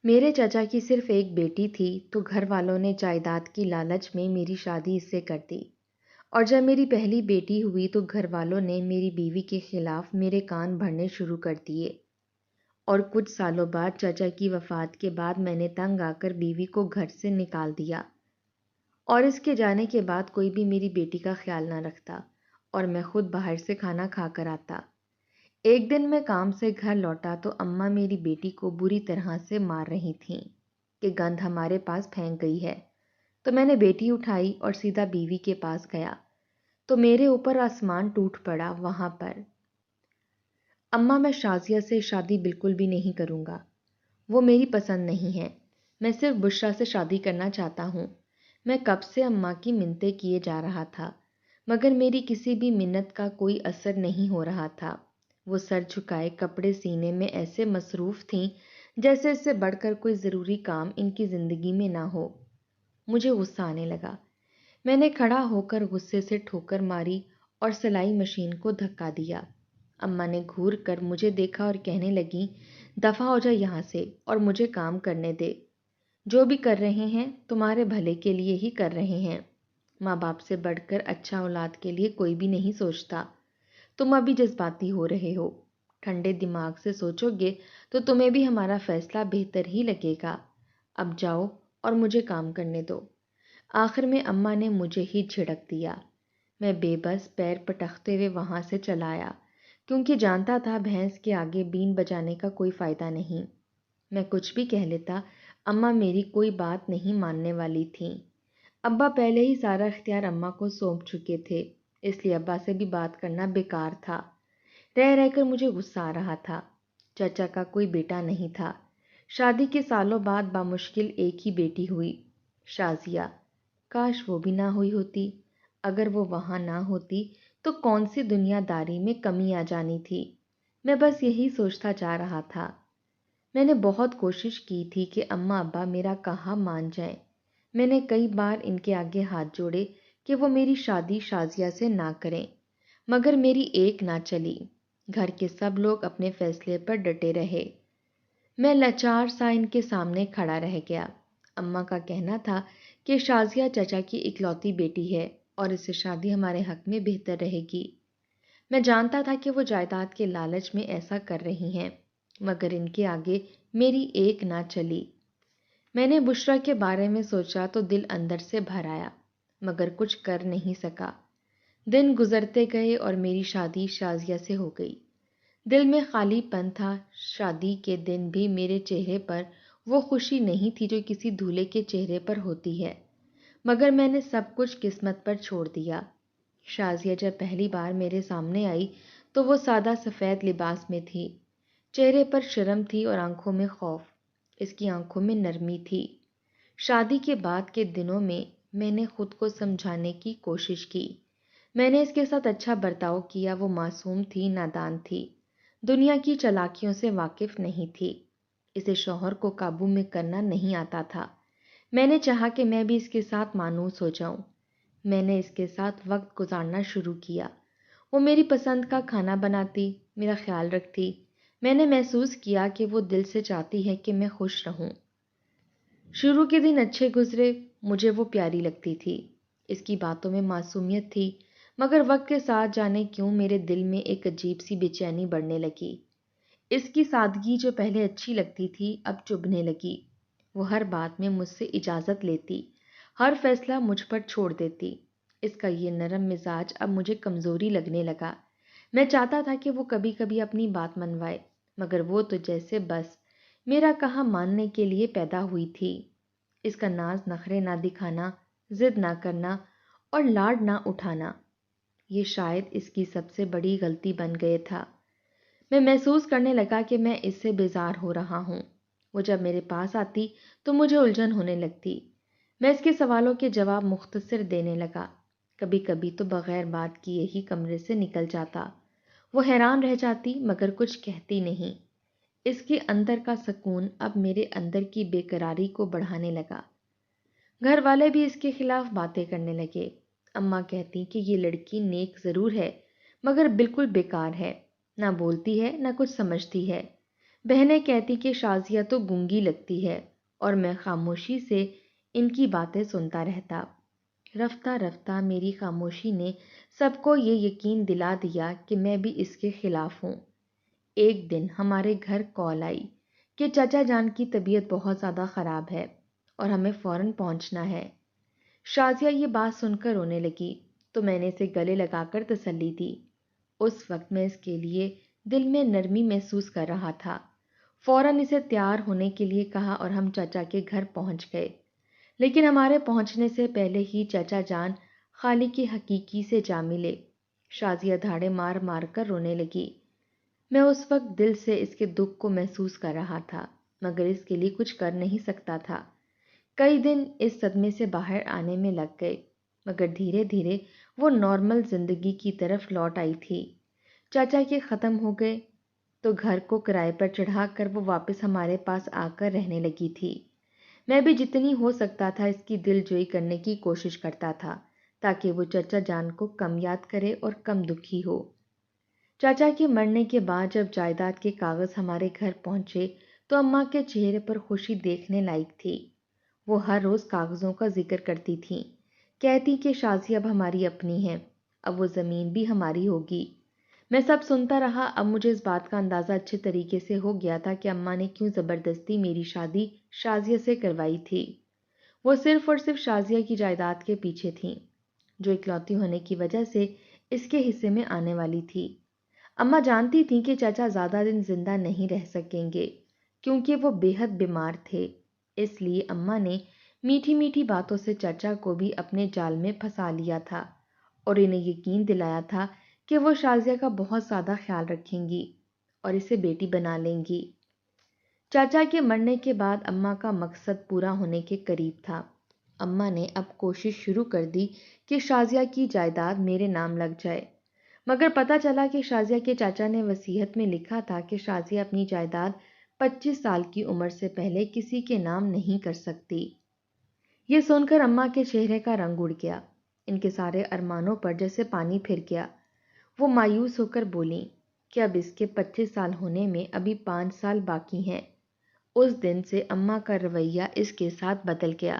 میرے چچا کی صرف ایک بیٹی تھی تو گھر والوں نے جائیداد کی لالچ میں میری شادی اس سے کر دی، اور جب میری پہلی بیٹی ہوئی تو گھر والوں نے میری بیوی کے خلاف میرے کان بھرنے شروع کر دیے، اور کچھ سالوں بعد چچا کی وفات کے بعد میں نے تنگ آ کر بیوی کو گھر سے نکال دیا، اور اس کے جانے کے بعد کوئی بھی میری بیٹی کا خیال نہ رکھتا اور میں خود باہر سے کھانا کھا کر آتا۔ ایک دن میں کام سے گھر لوٹا تو اماں میری بیٹی کو بری طرح سے مار رہی تھیں کہ گند ہمارے پاس پھینک گئی ہے، تو میں نے بیٹی اٹھائی اور سیدھا بیوی کے پاس گیا تو میرے اوپر آسمان ٹوٹ پڑا وہاں پر۔ اماں، میں شازیہ سے شادی بالکل بھی نہیں کروں گا، وہ میری پسند نہیں ہے، میں صرف بشریٰ سے شادی کرنا چاہتا ہوں۔ میں کب سے اماں کی منتیں کیے جا رہا تھا مگر میری کسی بھی منت کا کوئی اثر نہیں ہو رہا تھا۔ وہ سر جھکائے کپڑے سینے میں ایسے مصروف تھیں جیسے اس سے بڑھ کر کوئی ضروری کام ان کی زندگی میں نہ ہو۔ مجھے غصہ آنے لگا، میں نے کھڑا ہو کر غصے سے ٹھوکر ماری اور سلائی مشین کو دھکا دیا۔ اماں نے گھور کر مجھے دیکھا اور کہنے لگیں، دفع ہو جا یہاں سے اور مجھے کام کرنے دے، جو بھی کر رہے ہیں تمہارے بھلے کے لیے ہی کر رہے ہیں، ماں باپ سے بڑھ کر اچھا اولاد کے لیے کوئی بھی نہیں سوچتا۔ تم ابھی جذباتی ہو رہے ہو، ٹھنڈے دماغ سے سوچو گے تو تمہیں بھی ہمارا فیصلہ بہتر ہی لگے گا۔ اب جاؤ اور مجھے کام کرنے دو۔ آخر میں اماں نے مجھے ہی جھڑک دیا۔ میں بے بس پیر پٹکتے ہوئے وہاں سے چلا آیا کیونکہ جانتا تھا بھینس کے آگے بین بجانے کا کوئی فائدہ نہیں۔ میں کچھ بھی کہہ لیتا، اماں میری کوئی بات نہیں ماننے والی تھیں۔ ابا پہلے ہی سارا اختیار اماں کو سونپ چکے تھے، اس لیے ابا سے بھی بات کرنا بیکار تھا۔ رہ رہ کر مجھے غصہ آ رہا تھا۔ چچا کا کوئی بیٹا نہیں تھا، شادی کے سالوں بعد بامشکل ایک ہی بیٹی ہوئی، شازیہ۔ کاش وہ بھی نہ ہوئی ہوتی۔ اگر وہ وہاں نہ ہوتی تو کون سی دنیا داری میں کمی آ جانی تھی۔ میں بس یہی سوچتا جا رہا تھا۔ میں نے بہت کوشش کی تھی کہ اماں ابا میرا کہا مان جائیں۔ میں نے کئی بار ان کے آگے ہاتھ جوڑے کہ وہ میری شادی شازیہ سے نہ کریں، مگر میری ایک نہ چلی۔ گھر کے سب لوگ اپنے فیصلے پر ڈٹے رہے۔ میں لاچار سا ان کے سامنے کھڑا رہ گیا۔ اماں کا کہنا تھا کہ شازیہ چچا کی اکلوتی بیٹی ہے اور اس سے شادی ہمارے حق میں بہتر رہے گی۔ میں جانتا تھا کہ وہ جائیداد کے لالچ میں ایسا کر رہی ہیں، مگر ان کے آگے میری ایک نہ چلی۔ میں نے بشریٰ کے بارے میں سوچا تو دل اندر سے بھر آیا، مگر کچھ کر نہیں سکا۔ دن گزرتے گئے اور میری شادی شازیہ سے ہو گئی۔ دل میں خالی پن تھا۔ شادی کے دن بھی میرے چہرے پر وہ خوشی نہیں تھی جو کسی دولہے کے چہرے پر ہوتی ہے، مگر میں نے سب کچھ قسمت پر چھوڑ دیا۔ شازیہ جب پہلی بار میرے سامنے آئی تو وہ سادہ سفید لباس میں تھی، چہرے پر شرم تھی اور آنکھوں میں خوف، اس کی آنکھوں میں نرمی تھی۔ شادی کے بعد کے دنوں میں نے خود کو سمجھانے کی کوشش کی، میں نے اس کے ساتھ اچھا برتاؤ کیا۔ وہ معصوم تھی، نادان تھی، دنیا کی چالاکیوں سے واقف نہیں تھی، اسے شوہر کو قابو میں کرنا نہیں آتا تھا۔ میں نے چاہا کہ میں بھی اس کے ساتھ مانوس ہو جاؤں۔ میں نے اس کے ساتھ وقت گزارنا شروع کیا۔ وہ میری پسند کا کھانا بناتی، میرا خیال رکھتی۔ میں نے محسوس کیا کہ وہ دل سے چاہتی ہے کہ میں خوش رہوں۔ شروع کے دن اچھے گزرے، مجھے وہ پیاری لگتی تھی، اس کی باتوں میں معصومیت تھی، مگر وقت کے ساتھ جانے کیوں میرے دل میں ایک عجیب سی بے چینی بڑھنے لگی۔ اس کی سادگی جو پہلے اچھی لگتی تھی اب چبھنے لگی۔ وہ ہر بات میں مجھ سے اجازت لیتی، ہر فیصلہ مجھ پر چھوڑ دیتی۔ اس کا یہ نرم مزاج اب مجھے کمزوری لگنے لگا۔ میں چاہتا تھا کہ وہ کبھی کبھی اپنی بات منوائے، مگر وہ تو جیسے بس میرا کہا ماننے کے لیے پیدا ہوئی تھی۔ اس کا ناز نخرے نہ دکھانا، ضد نہ کرنا اور لاڈ نہ اٹھانا، یہ شاید اس کی سب سے بڑی غلطی بن گئے تھا۔ میں محسوس کرنے لگا کہ میں اس سے بیزار ہو رہا ہوں۔ وہ جب میرے پاس آتی تو مجھے الجھن ہونے لگتی۔ میں اس کے سوالوں کے جواب مختصر دینے لگا، کبھی کبھی تو بغیر بات کیے ہی کمرے سے نکل جاتا۔ وہ حیران رہ جاتی مگر کچھ کہتی نہیں۔ اس کے اندر کا سکون اب میرے اندر کی بے قراری کو بڑھانے لگا۔ گھر والے بھی اس کے خلاف باتیں کرنے لگے۔ اماں کہتی کہ یہ لڑکی نیک ضرور ہے مگر بالکل بیکار ہے، نہ بولتی ہے نہ کچھ سمجھتی ہے۔ بہنیں کہتی کہ شازیہ تو گونگی لگتی ہے، اور میں خاموشی سے ان کی باتیں سنتا رہتا۔ رفتہ رفتہ میری خاموشی نے سب کو یہ یقین دلا دیا کہ میں بھی اس کے خلاف ہوں۔ ایک دن ہمارے گھر کال آئی کہ چچا جان کی طبیعت بہت زیادہ خراب ہے اور ہمیں فوراً پہنچنا ہے۔ شازیہ یہ بات سن کر رونے لگی تو میں نے اسے گلے لگا کر تسلی دی۔ اس وقت میں اس کے لیے دل میں نرمی محسوس کر رہا تھا۔ فوراً اسے تیار ہونے کے لیے کہا اور ہم چچا کے گھر پہنچ گئے۔ لیکن ہمارے پہنچنے سے پہلے ہی چچا جان خالق کی حقیقی سے جا ملے۔ شازیہ دھاڑے مار مار کر رونے لگی۔ میں اس وقت دل سے اس کے دکھ کو محسوس کر رہا تھا، مگر اس کے لیے کچھ کر نہیں سکتا تھا۔ کئی دن اس صدمے سے باہر آنے میں لگ گئے، مگر دھیرے دھیرے وہ نارمل زندگی کی طرف لوٹ آئی تھی۔ چاچا کے ختم ہو گئے تو گھر کو کرائے پر چڑھا کر وہ واپس ہمارے پاس آ کر رہنے لگی تھی۔ میں بھی جتنی ہو سکتا تھا اس کی دل جوئی کرنے کی کوشش کرتا تھا تاکہ وہ چچا جان کو کم یاد کرے اور کم دکھی ہو۔ چاچا کے مرنے کے بعد جب جائیداد کے کاغذ ہمارے گھر پہنچے تو اماں کے چہرے پر خوشی دیکھنے لائق تھی۔ وہ ہر روز کاغذوں کا ذکر کرتی تھیں، کہتی کہ شازیہ اب ہماری اپنی ہے، اب وہ زمین بھی ہماری ہوگی۔ میں سب سنتا رہا۔ اب مجھے اس بات کا اندازہ اچھے طریقے سے ہو گیا تھا کہ اماں نے کیوں زبردستی میری شادی شازیہ سے کروائی تھی۔ وہ صرف اور صرف شازیہ کی جائیداد کے پیچھے تھیں، جو اکلوتی ہونے کی وجہ سے اس کے حصے میں آنے والی تھی۔ اماں جانتی تھیں کہ چچا زیادہ دن زندہ نہیں رہ سکیں گے کیونکہ وہ بے حد بیمار تھے، اس لیے اماں نے میٹھی میٹھی باتوں سے چچا کو بھی اپنے جال میں پھنسا لیا تھا اور انہیں یقین دلایا تھا کہ وہ شازیہ کا بہت زیادہ خیال رکھیں گی اور اسے بیٹی بنا لیں گی۔ چاچا کے مرنے کے بعد اماں کا مقصد پورا ہونے کے قریب تھا۔ اماں نے اب کوشش شروع کر دی کہ شازیہ کی جائیداد میرے نام لگ جائے، مگر پتہ چلا کہ شازیہ کے چاچا نے وصیت میں لکھا تھا کہ شازیہ اپنی جائیداد 25 سال کی عمر سے پہلے کسی کے نام نہیں کر سکتی۔ یہ سن کر اماں کے چہرے کا رنگ اڑ گیا، ان کے سارے ارمانوں پر جیسے پانی پھر گیا۔ وہ مایوس ہو کر بولیں کہ اب اس کے 25 سال ہونے میں ابھی 5 سال باقی ہیں۔ اس دن سے اماں کا رویہ اس کے ساتھ بدل گیا۔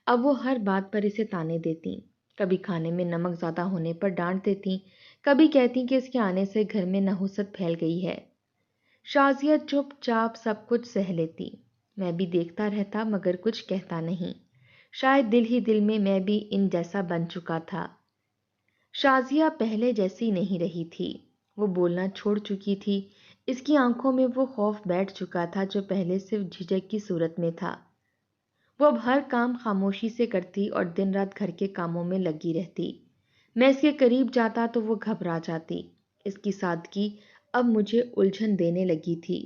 اب وہ ہر بات پر اسے تانے دیتی، کبھی کھانے میں نمک زیادہ ہونے پر ڈانٹ دیتی، کبھی کہتی کہ اس کے آنے سے گھر میں نحوست پھیل گئی ہے۔ شازیہ چپ چاپ سب کچھ سہ لیتی، میں بھی دیکھتا رہتا مگر کچھ کہتا نہیں۔ شاید دل ہی دل میں بھی ان جیسا بن چکا تھا۔ شازیہ پہلے جیسی نہیں رہی تھی، وہ بولنا چھوڑ چکی تھی، اس کی آنکھوں میں وہ خوف بیٹھ چکا تھا جو پہلے صرف جھجک کی صورت میں تھا۔ وہ اب ہر کام خاموشی سے کرتی اور دن رات گھر کے کاموں میں لگی رہتی۔ میں اس کے قریب جاتا تو وہ گھبرا جاتی۔ اس کی سادگی اب مجھے الجھن دینے لگی تھی۔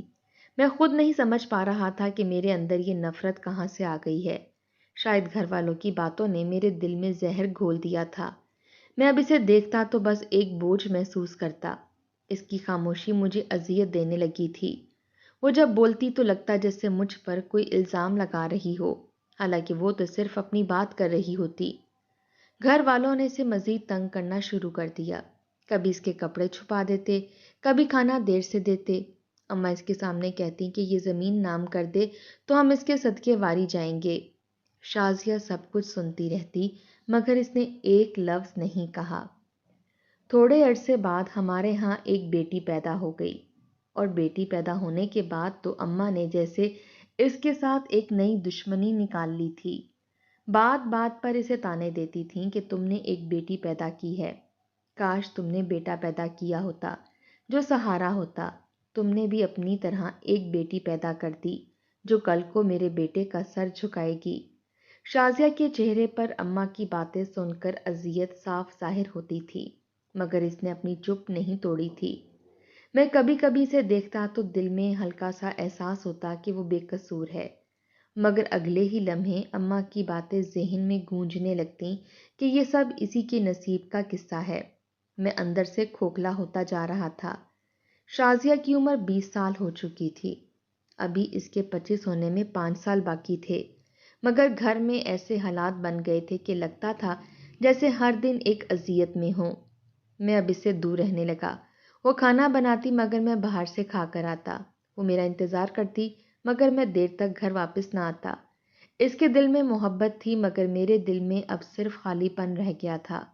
میں خود نہیں سمجھ پا رہا تھا کہ میرے اندر یہ نفرت کہاں سے آ گئی ہے۔ شاید گھر والوں کی باتوں نے میرے دل میں زہر گھول دیا تھا۔ میں اب اسے دیکھتا تو بس ایک بوجھ محسوس کرتا۔ اس کی خاموشی مجھے اذیت دینے لگی تھی۔ وہ جب بولتی تو لگتا جیسے مجھ پر کوئی الزام لگا رہی ہو، حالانکہ وہ تو صرف اپنی بات کر رہی ہوتی۔ گھر والوں نے اسے مزید تنگ کرنا شروع کر دیا، کبھی اس کے کپڑے چھپا دیتے، کبھی کھانا دیر سے دیتے۔ اماں اس کے سامنے کہتی کہ یہ زمین نام کر دے تو ہم اس کے صدقے واری جائیں گے۔ شازیہ سب کچھ سنتی رہتی مگر اس نے ایک لفظ نہیں کہا۔ تھوڑے عرصے بعد ہمارے ہاں ایک بیٹی پیدا ہو گئی، اور بیٹی پیدا ہونے کے بعد تو اماں نے جیسے اس کے ساتھ ایک نئی دشمنی نکال لی تھی۔ بات بات پر اسے تانے دیتی تھیں کہ تم نے ایک بیٹی پیدا کی ہے، کاش تم نے بیٹا پیدا کیا ہوتا جو سہارا ہوتا، تم نے بھی اپنی طرح ایک بیٹی پیدا کر دی جو کل کو میرے بیٹے کا سر جھکائے گی۔ شازیہ کے چہرے پر اماں کی باتیں سن کر اذیت صاف ظاہر ہوتی تھی، مگر اس نے اپنی چپ نہیں توڑی تھی۔ میں کبھی کبھی اسے دیکھتا تو دل میں ہلکا سا احساس ہوتا کہ وہ بے قصور ہے، مگر اگلے ہی لمحے اماں کی باتیں ذہن میں گونجنے لگتیں کہ یہ سب اسی کے نصیب کا قصہ ہے۔ میں اندر سے کھوکھلا ہوتا جا رہا تھا۔ شازیہ کی عمر 20 سال ہو چکی تھی، ابھی اس کے 25 ہونے میں 5 سال باقی تھے، مگر گھر میں ایسے حالات بن گئے تھے کہ لگتا تھا جیسے ہر دن ایک اذیت میں ہوں۔ میں اب اس سے دور رہنے لگا۔ وہ کھانا بناتی مگر میں باہر سے کھا کر آتا۔ وہ میرا انتظار کرتی مگر میں دیر تک گھر واپس نہ آتا۔ اس کے دل میں محبت تھی مگر میرے دل میں اب صرف خالی پن رہ گیا تھا۔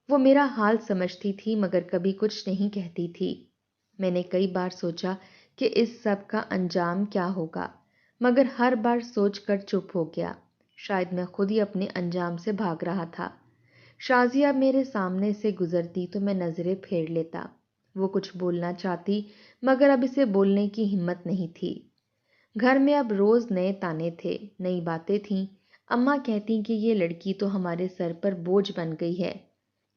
وہ میرا حال سمجھتی تھی مگر کبھی کچھ نہیں کہتی تھی۔ میں نے کئی بار سوچا کہ اس سب کا انجام کیا ہوگا مگر ہر بار سوچ کر چپ ہو گیا۔ شاید میں خود ہی اپنے انجام سے بھاگ رہا تھا۔ شازیہ میرے سامنے سے گزرتی تو میں نظریں پھیر لیتا۔ وہ کچھ بولنا چاہتی مگر اب اسے بولنے کی ہمت نہیں تھی۔ گھر میں اب روز نئے تانے تھے، نئی باتیں تھیں۔ اماں کہتی کہ یہ لڑکی تو ہمارے سر پر بوجھ بن گئی ہے۔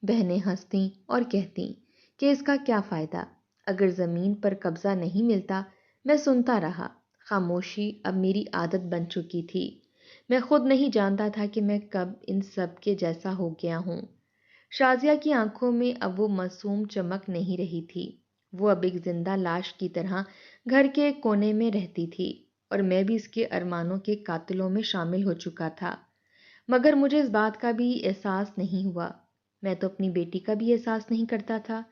بہنیں ہنستیں اور کہتیں کہ اس کا کیا فائدہ، اگر زمین پر قبضہ نہیں ملتا۔ میں سنتا رہا۔ خاموشی اب میری عادت بن چکی تھی۔ میں خود نہیں جانتا تھا کہ میں کب ان سب کے جیسا ہو گیا ہوں۔ شازیہ کی آنکھوں میں اب وہ معصوم چمک نہیں رہی تھی۔ وہ اب ایک زندہ لاش کی طرح گھر کے ایک کونے میں رہتی تھی اور میں بھی اس کے ارمانوں کے قاتلوں میں شامل ہو چکا تھا۔ مگر مجھے اس بات کا بھی احساس نہیں ہوا۔ میں تو اپنی بیٹی کا بھی احساس نہیں کرتا تھا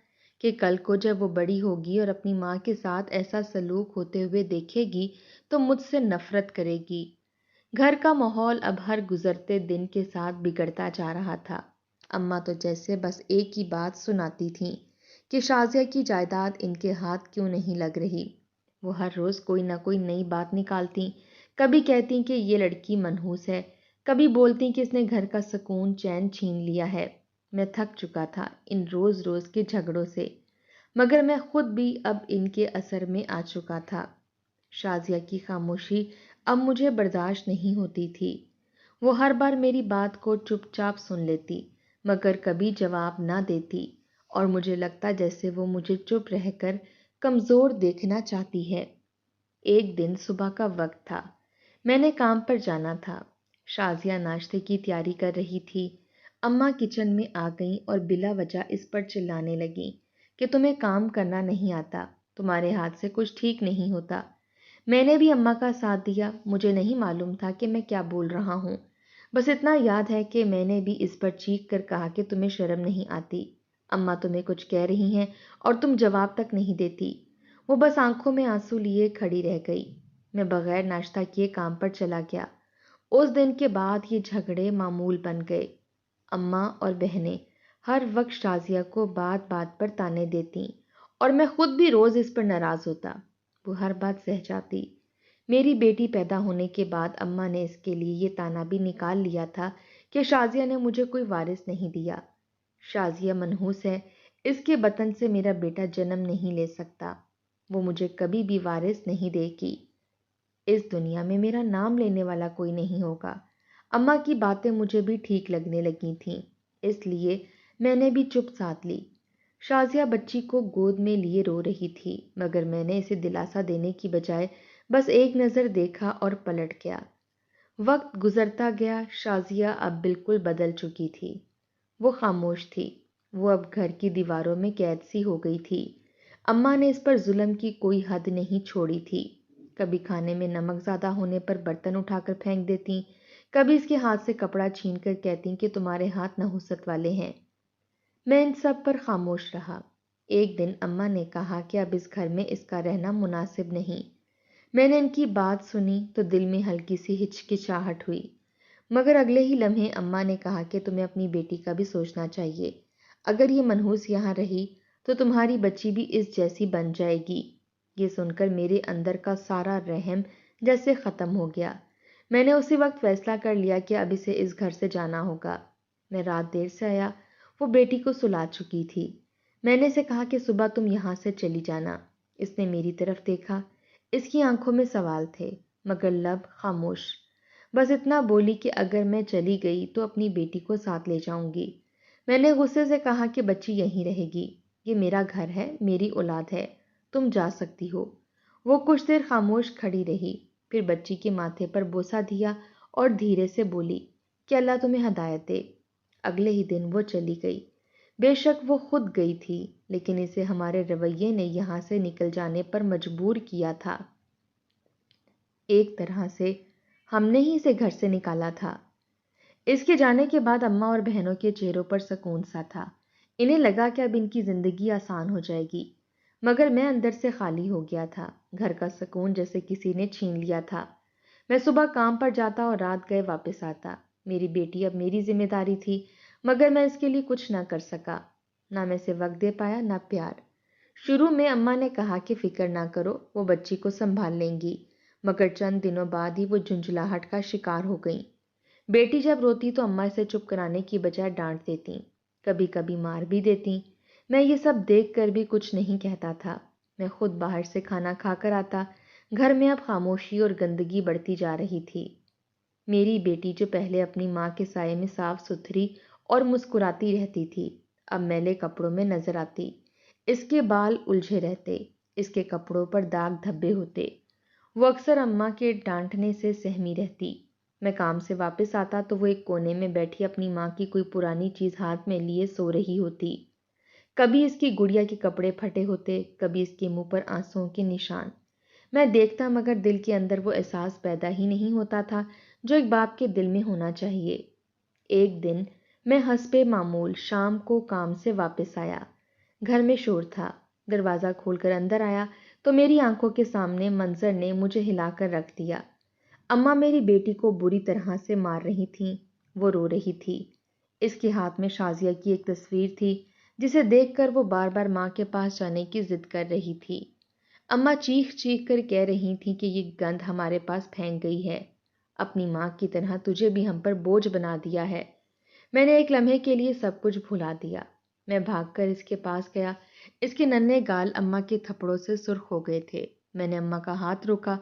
کہ کل کو جب وہ بڑی ہوگی اور اپنی ماں کے ساتھ ایسا سلوک ہوتے ہوئے دیکھے گی تو مجھ سے نفرت کرے گی۔ گھر کا ماحول اب ہر گزرتے دن کے ساتھ بگڑتا جا رہا تھا۔ اماں تو جیسے بس ایک ہی بات سناتی تھیں کہ شازیہ کی جائیداد ان کے ہاتھ کیوں نہیں لگ رہی۔ وہ ہر روز کوئی نہ کوئی نئی بات نکالتی۔ کبھی کہتی کہ یہ لڑکی منحوس ہے، کبھی بولتی کہ اس نے گھر کا سکون چین چھین لیا ہے۔ میں تھک چکا تھا ان روز روز کے جھگڑوں سے، مگر میں خود بھی اب ان کے اثر میں آ چکا تھا۔ شازیہ کی خاموشی اب مجھے برداشت نہیں ہوتی تھی۔ وہ ہر بار میری بات کو چپ چاپ سن لیتی مگر کبھی جواب نہ دیتی اور مجھے لگتا جیسے وہ مجھے چپ رہ کر کمزور دیکھنا چاہتی ہے۔ ایک دن صبح کا وقت تھا، میں نے کام پر جانا تھا۔ شازیہ ناشتے کی تیاری کر رہی تھی۔ اماں کچن میں آ گئیں اور بلا وجہ اس پر چلانے لگیں کہ تمہیں کام کرنا نہیں آتا، تمہارے ہاتھ سے کچھ ٹھیک نہیں ہوتا۔ میں نے بھی اماں کا ساتھ دیا۔ مجھے نہیں معلوم تھا کہ میں کیا بول رہا ہوں، بس اتنا یاد ہے کہ میں نے بھی اس پر چیخ کر کہا کہ تمہیں شرم نہیں آتی، اماں تمہیں کچھ کہہ رہی ہیں اور تم جواب تک نہیں دیتی۔ وہ بس آنکھوں میں آنسو لیے کھڑی رہ گئی۔ میں بغیر ناشتہ کیے کام پر چلا گیا۔ اس دن کے بعد یہ جھگڑے معمول بن گئے۔ اماں اور بہنیں ہر وقت شازیہ کو بات بات پر تانے دیتی اور میں خود بھی روز اس پر ناراض ہوتا۔ وہ ہر بات سہ جاتی۔ میری بیٹی پیدا ہونے کے بعد اماں نے اس کے لیے یہ تانا بھی نکال لیا تھا کہ شازیہ نے مجھے کوئی وارث نہیں دیا۔ شازیہ منحوس ہے، اس کے بطن سے میرا بیٹا جنم نہیں لے سکتا، وہ مجھے کبھی بھی وارث نہیں دے گی۔ اس دنیا میں میرا نام لینے والا کوئی نہیں ہوگا۔ اماں کی باتیں مجھے بھی ٹھیک لگنے لگی تھیں، اس لیے میں نے بھی چپ سادھ لی۔ شازیہ بچی کو گود میں لیے رو رہی تھی مگر میں نے اسے دلاسا دینے کی بجائے بس ایک نظر دیکھا اور پلٹ گیا۔ وقت گزرتا گیا، شازیہ اب بالکل بدل چکی تھی۔ وہ خاموش تھی، وہ اب گھر کی دیواروں میں قید سی ہو گئی تھی۔ اماں نے اس پر ظلم کی کوئی حد نہیں چھوڑی تھی۔ کبھی کھانے میں نمک زیادہ ہونے پر برتن اٹھا کر پھینک دیتی، کبھی اس کے ہاتھ سے کپڑا چھین کر کہتی کہ تمہارے ہاتھ نحوست والے ہیں۔ میں ان سب پر خاموش رہا۔ ایک دن اماں نے کہا کہ اب اس گھر میں اس کا رہنا مناسب نہیں۔ میں نے ان کی بات سنی تو دل میں ہلکی سی ہچکچاہٹ ہوئی، مگر اگلے ہی لمحے اماں نے کہا کہ تمہیں اپنی بیٹی کا بھی سوچنا چاہیے، اگر یہ منحوس یہاں رہی تو تمہاری بچی بھی اس جیسی بن جائے گی۔ یہ سن کر میرے اندر کا سارا رحم جیسے ختم ہو گیا۔ میں نے اسی وقت فیصلہ کر لیا کہ اب اسے اس گھر سے جانا ہوگا۔ میں رات دیر سے آیا، وہ بیٹی کو سلا چکی تھی۔ میں نے اسے کہا کہ صبح تم یہاں سے چلی جانا۔ اس نے میری طرف دیکھا، اس کی آنکھوں میں سوال تھے مگر لب خاموش۔ بس اتنا بولی کہ اگر میں چلی گئی تو اپنی بیٹی کو ساتھ لے جاؤں گی۔ میں نے غصے سے کہا کہ بچی یہیں رہے گی، یہ میرا گھر ہے، میری اولاد ہے، تم جا سکتی ہو۔ وہ کچھ دیر خاموش کھڑی رہی، پھر بچی کے ماتھے پر بوسہ دیا اور دھیرے سے بولی کہ اللہ تمہیں ہدایت دے۔ اگلے ہی دن وہ چلی گئی۔ بے شک وہ خود گئی تھی لیکن اسے ہمارے رویے نے یہاں سے نکل جانے پر مجبور کیا تھا۔ ایک طرح سے ہم نے ہی اسے گھر سے نکالا تھا۔ اس کے جانے کے بعد اماں اور بہنوں کے چہروں پر سکون سا تھا۔ انہیں لگا کہ اب ان کی زندگی آسان ہو جائے گی، مگر میں اندر سے خالی ہو گیا تھا۔ گھر کا سکون جیسے کسی نے چھین لیا تھا۔ میں صبح کام پر جاتا اور رات گئے واپس آتا۔ میری بیٹی اب میری ذمہ داری تھی، مگر میں اس کے لیے کچھ نہ کر سکا۔ نہ میں اسے وقت دے پایا، نہ پیار۔ شروع میں اماں نے کہا کہ فکر نہ کرو، وہ بچی کو سنبھال لیں گی، مگر چند دنوں بعد ہی وہ جھنجھلاہٹ کا شکار ہو گئیں۔ بیٹی جب روتی تو اماں اسے چپ کرانے کی بجائے ڈانٹ دیتی، کبھی کبھی مار بھی دیتی۔ میں یہ سب دیکھ کر بھی کچھ نہیں کہتا تھا۔ میں خود باہر سے کھانا کھا کر آتا۔ گھر میں اب خاموشی اور گندگی بڑھتی جا رہی تھی۔ میری بیٹی جو پہلے اپنی ماں کے سائے میں صاف ستھری اور مسکراتی رہتی تھی، اب میلے کپڑوں میں نظر آتی۔ اس کے بال الجھے رہتے، اس کے کپڑوں پر داغ دھبے ہوتے۔ وہ اکثر اماں کے ڈانٹنے سے سہمی رہتی۔ میں کام سے واپس آتا تو وہ ایک کونے میں بیٹھی اپنی ماں کی کوئی پرانی چیز ہاتھ میں لیے سو رہی ہوتی۔ کبھی اس کی گڑیا کے کپڑے پھٹے ہوتے، کبھی اس کے منہ پر آنسوؤں کے نشان۔ میں دیکھتا مگر دل کے اندر وہ احساس پیدا ہی نہیں ہوتا تھا جو ایک باپ کے دل میں ہونا چاہیے۔ ایک دن میں حسب معمول شام کو کام سے واپس آیا۔ گھر میں شور تھا۔ دروازہ کھول کر اندر آیا تو میری آنکھوں کے سامنے منظر نے مجھے ہلا کر رکھ دیا۔ اماں میری بیٹی کو بری طرح سے مار رہی تھیں۔ وہ رو رہی تھی۔ اس کے ہاتھ میں شازیہ کی ایک تصویر تھی جسے دیکھ کر وہ بار بار ماں کے پاس جانے کی ضد کر رہی تھی۔ اماں چیخ چیخ کر کہہ رہی تھیں کہ یہ گند ہمارے پاس پھینک گئی ہے، اپنی ماں کی طرح تجھے بھی ہم پر بوجھ بنا دیا ہے۔ میں نے ایک لمحے کے لیے سب کچھ بھلا دیا۔ میں بھاگ کر اس کے پاس گیا۔ اس کے ننھے گال اماں کے تھپڑوں سے سرخ ہو گئے تھے۔ میں نے اماں کا ہاتھ روکا،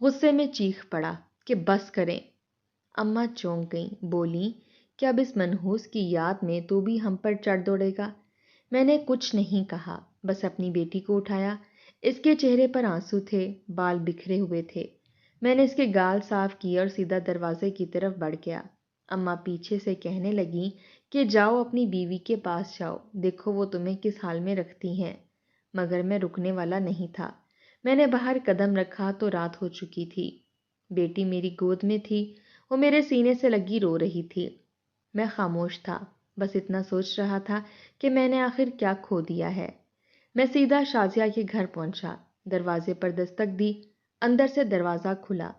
غصے میں چیخ پڑا کہ بس کریں۔ اماں چونک گئیں، بولیں کہ اب اس منحوس کی یاد میں تو بھی ہم پر چڑھ دوڑے گا۔ میں نے کچھ نہیں کہا، بس اپنی بیٹی کو اٹھایا۔ اس کے چہرے پر آنسو تھے، بال بکھرے ہوئے تھے۔ میں نے اس کے گال صاف کیے اور سیدھا دروازے کی طرف بڑھ گیا۔ اماں پیچھے سے کہنے لگیں کہ جاؤ اپنی بیوی کے پاس جاؤ، دیکھو وہ تمہیں کس حال میں رکھتی ہیں۔ مگر میں رکنے والا نہیں تھا۔ میں نے باہر قدم رکھا تو رات ہو چکی تھی۔ بیٹی میری گود میں تھی، وہ میرے سینے سے لگی رو رہی تھی۔ میں خاموش تھا، بس اتنا سوچ رہا تھا کہ میں نے آخر کیا کھو دیا ہے۔ میں سیدھا شازیہ کے گھر پہنچا، دروازے پر دستک دی، اندر سے دروازہ کھلا۔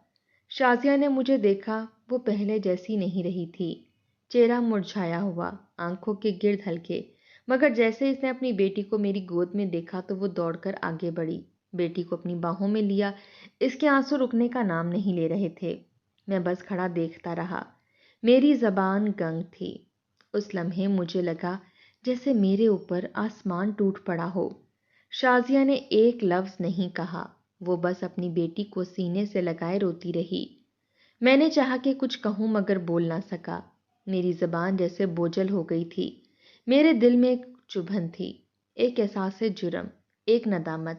شازیہ نے مجھے دیکھا، وہ پہلے جیسی نہیں رہی تھی، چہرہ مرجھایا ہوا، آنکھوں کے گرد ہلکے، مگر جیسے اس نے اپنی بیٹی کو میری گود میں دیکھا تو وہ دوڑ کر آگے بڑھی، بیٹی کو اپنی باہوں میں لیا۔ اس کے آنسو رکنے کا نام نہیں لے رہے تھے۔ میں بس کھڑا دیکھتا رہا۔ میری زبان گنگ تھی۔ اس لمحے مجھے لگا جیسے میرے اوپر آسمان ٹوٹ پڑا ہو۔ شازیہ نے ایک لفظ نہیں کہا، وہ بس اپنی بیٹی کو سینے سے لگائے روتی رہی۔ میں نے چاہا کہ کچھ کہوں مگر بول نہ سکا۔ میری زبان جیسے بوجھل ہو گئی تھی۔ میرے دل میں ایک چبھن تھی، ایک احساس جرم، ایک ندامت۔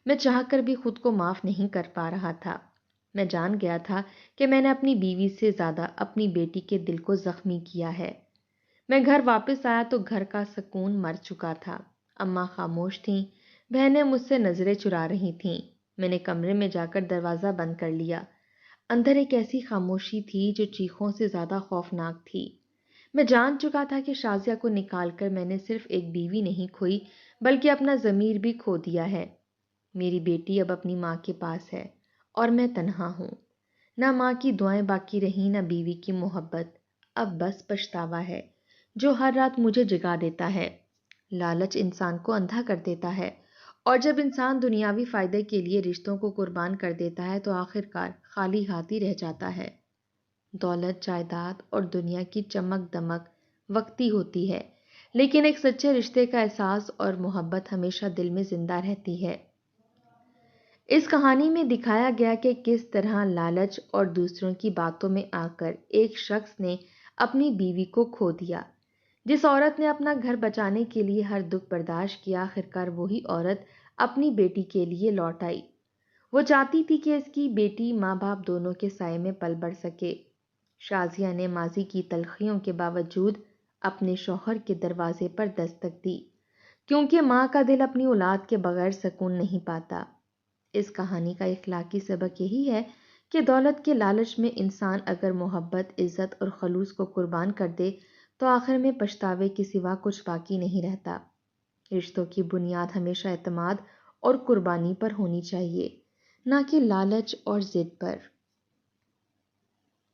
میں چاہ کر بھی خود کو معاف نہیں کر پا رہا تھا۔ میں جان گیا تھا کہ میں نے اپنی بیوی سے زیادہ اپنی بیٹی کے دل کو زخمی کیا ہے۔ میں گھر واپس آیا تو گھر کا سکون مر چکا تھا۔ اماں خاموش تھیں، بہنیں مجھ سے نظریں چرا رہی تھیں۔ میں نے کمرے میں جا کر دروازہ بند کر لیا۔ اندر ایک ایسی خاموشی تھی جو چیخوں سے زیادہ خوفناک تھی۔ میں جان چکا تھا کہ شازیہ کو نکال کر میں نے صرف ایک بیوی نہیں کھوئی بلکہ اپنا ضمیر بھی کھو دیا ہے۔ میری بیٹی اب اپنی ماں کے پاس ہے اور میں تنہا ہوں۔ نہ ماں کی دعائیں باقی رہیں، نہ بیوی کی محبت۔ اب بس پچھتاوا ہے جو ہر رات مجھے جگا دیتا ہے۔ لالچ انسان کو اندھا کر دیتا ہے، اور جب انسان دنیاوی فائدے کے لیے رشتوں کو قربان کر دیتا ہے تو آخرکار خالی ہاتھ ہی رہ جاتا ہے۔ دولت، جائیداد اور دنیا کی چمک دمک وقتی ہوتی ہے، لیکن ایک سچے رشتے کا احساس اور محبت ہمیشہ دل میں زندہ رہتی ہے۔ اس کہانی میں دکھایا گیا کہ کس طرح لالچ اور دوسروں کی باتوں میں آ کر ایک شخص نے اپنی بیوی کو کھو دیا۔ جس عورت نے اپنا گھر بچانے کے لیے ہر دکھ برداشت کیا، آخرکار وہی عورت اپنی بیٹی کے لیے لوٹ آئی۔ وہ چاہتی تھی کہ اس کی بیٹی ماں باپ دونوں کے سائے میں پل بڑھ سکے۔ شازیہ نے ماضی کی تلخیوں کے باوجود اپنے شوہر کے دروازے پر دستک دی، کیونکہ ماں کا دل اپنی اولاد کے بغیر سکون نہیں پاتا۔ اس کہانی کا اخلاقی سبق یہی ہے کہ دولت کے لالچ میں انسان اگر محبت، عزت اور خلوص کو قربان کر دے تو آخر میں پچھتاوے کے سوا کچھ باقی نہیں رہتا۔ رشتوں کی بنیاد ہمیشہ اعتماد اور قربانی پر ہونی چاہیے۔ نہ کہ لالچ اور ضد پر۔